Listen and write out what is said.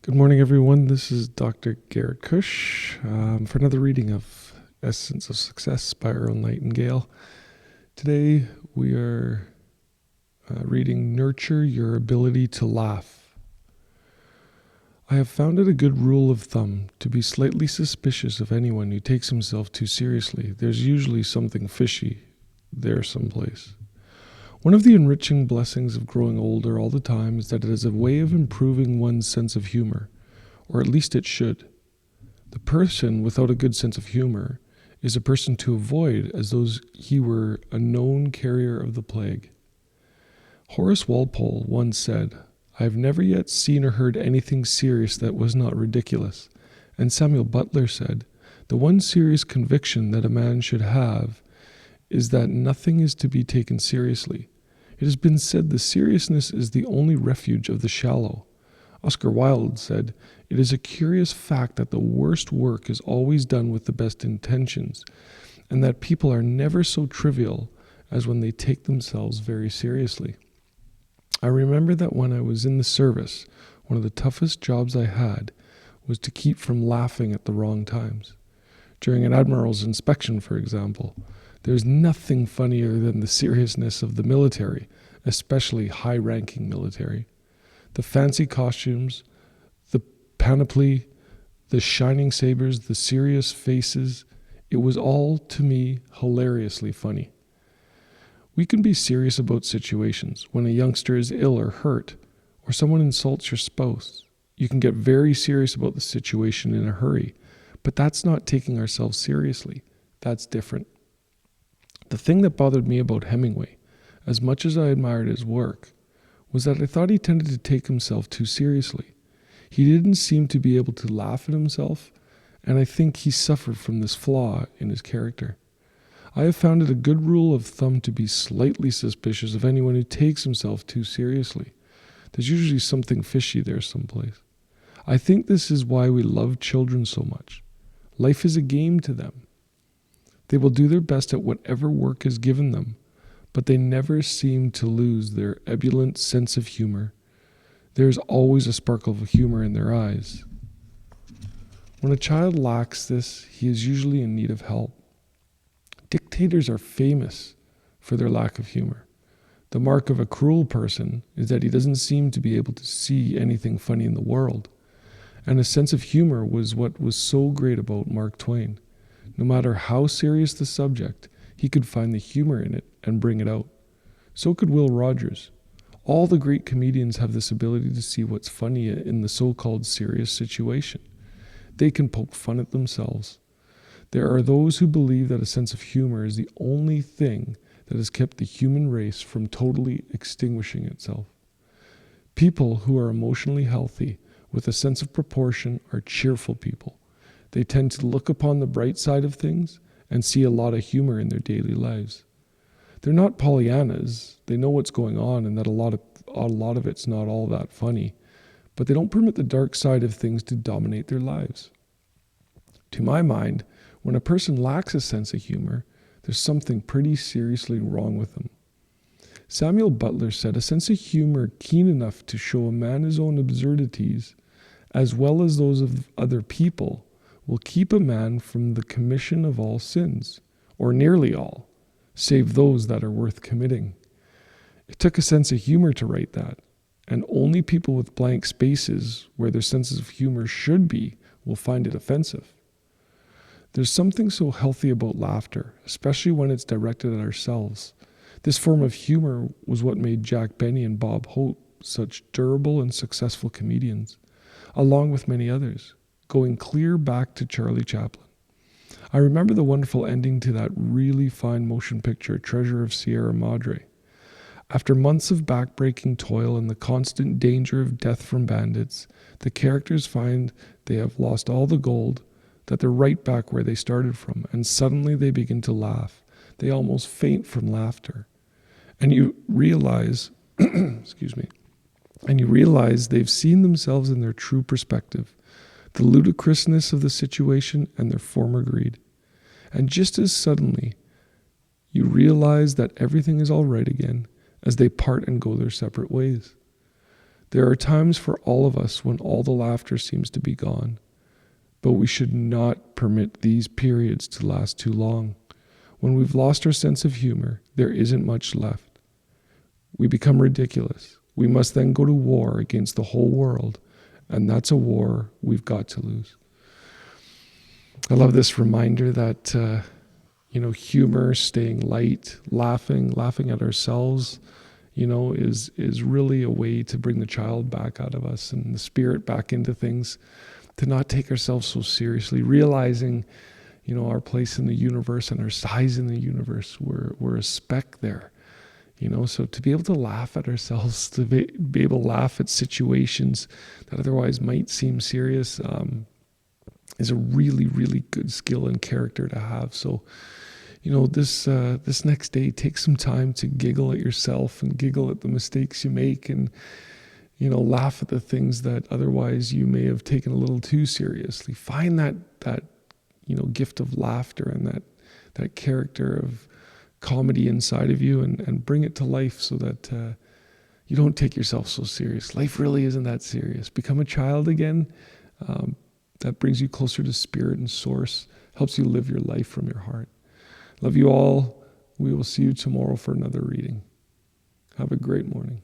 Good morning, everyone. This is Dr. Garrett Cush for another reading of Essence of Success by Earl Nightingale. Today we are reading Nurture Your Ability to Laugh. I have found it a good rule of thumb to be slightly suspicious of anyone who takes himself too seriously. There's usually something fishy there someplace. One of the enriching blessings of growing older all the time is that it is a way of improving one's sense of humor, or at least it should. The person without a good sense of humor is a person to avoid as though he were a known carrier of the plague. Horace Walpole once said, "I have never yet seen or heard anything serious that was not ridiculous." And Samuel Butler said, "The one serious conviction that a man should have is that nothing is to be taken seriously. It has been said the seriousness is the only refuge of the shallow." Oscar Wilde said, "It is a curious fact that the worst work is always done with the best intentions, and that people are never so trivial as when they take themselves very seriously." I remember that when I was in the service, one of the toughest jobs I had was to keep from laughing at the wrong times. During an admiral's inspection, for example, there's nothing funnier than the seriousness of the military, especially high-ranking military. The fancy costumes, the panoply, the shining sabers, the serious faces, it was all, to me, hilariously funny. We can be serious about situations. When a youngster is ill or hurt, or someone insults your spouse, you can get very serious about the situation in a hurry, but that's not taking ourselves seriously. That's different. The thing that bothered me about Hemingway, as much as I admired his work, was that I thought he tended to take himself too seriously. He didn't seem to be able to laugh at himself, and I think he suffered from this flaw in his character. I have found it a good rule of thumb to be slightly suspicious of anyone who takes himself too seriously. There's usually something fishy there someplace. I think this is why we love children so much. Life is a game to them. They will do their best at whatever work is given them, but they never seem to lose their ebullient sense of humor. There is always a sparkle of humor in their eyes. When a child lacks this, he is usually in need of help. Dictators are famous for their lack of humor. The mark of a cruel person is that he doesn't seem to be able to see anything funny in the world. And a sense of humor was what was so great about Mark Twain. No matter how serious the subject, he could find the humor in it and bring it out. So could Will Rogers. All the great comedians have this ability to see what's funny in the so-called serious situation. They can poke fun at themselves. There are those who believe that a sense of humor is the only thing that has kept the human race from totally extinguishing itself. People who are emotionally healthy with a sense of proportion are cheerful people. They tend to look upon the bright side of things and see a lot of humor in their daily lives. They're not Pollyannas. They know what's going on and that a lot of it's not all that funny, but they don't permit the dark side of things to dominate their lives. To my mind, when a person lacks a sense of humor, there's something pretty seriously wrong with them. Samuel Butler said, "A sense of humor keen enough to show a man his own absurdities, as well as those of other people, will keep a man from the commission of all sins, or nearly all, save those that are worth committing." It took a sense of humor to write that, and only people with blank spaces where their senses of humor should be will find it offensive. There's something so healthy about laughter, especially when it's directed at ourselves. This form of humor was what made Jack Benny and Bob Hope such durable and successful comedians, along with many others, going clear back to Charlie Chaplin. I remember the wonderful ending to that really fine motion picture, Treasure of Sierra Madre. After months of backbreaking toil and the constant danger of death from bandits, the characters find they have lost all the gold, that they're right back where they started from, and suddenly they begin to laugh. They almost faint from laughter. And you realize, and you realize they've seen themselves in their true perspective, the ludicrousness of the situation and their former greed. And just as suddenly, you realize that everything is all right again as they part and go their separate ways. There are times for all of us when all the laughter seems to be gone, but we should not permit these periods to last too long. When we've lost our sense of humor, there isn't much left. We become ridiculous. We must then go to war against the whole world, and that's a war we've got to lose. I love this reminder that, humor, staying light, laughing at ourselves, is really a way to bring the child back out of us and the spirit back into things, to not take ourselves so seriously, realizing, our place in the universe and our size in the universe. We're a speck there, so to be able to laugh at ourselves, to be able to laugh at situations that otherwise might seem serious, is a really, really good skill and character to have. So, this next day, take some time to giggle at yourself and giggle at the mistakes you make, and laugh at the things that otherwise you may have taken a little too seriously. Find that gift of laughter and that character of comedy inside of you, and bring it to life, so that you don't take yourself so serious. Life really isn't that serious. Become a child again. That brings you closer to spirit and source, helps you live your life from your heart. Love you all. We will see you tomorrow for another reading. Have a great morning.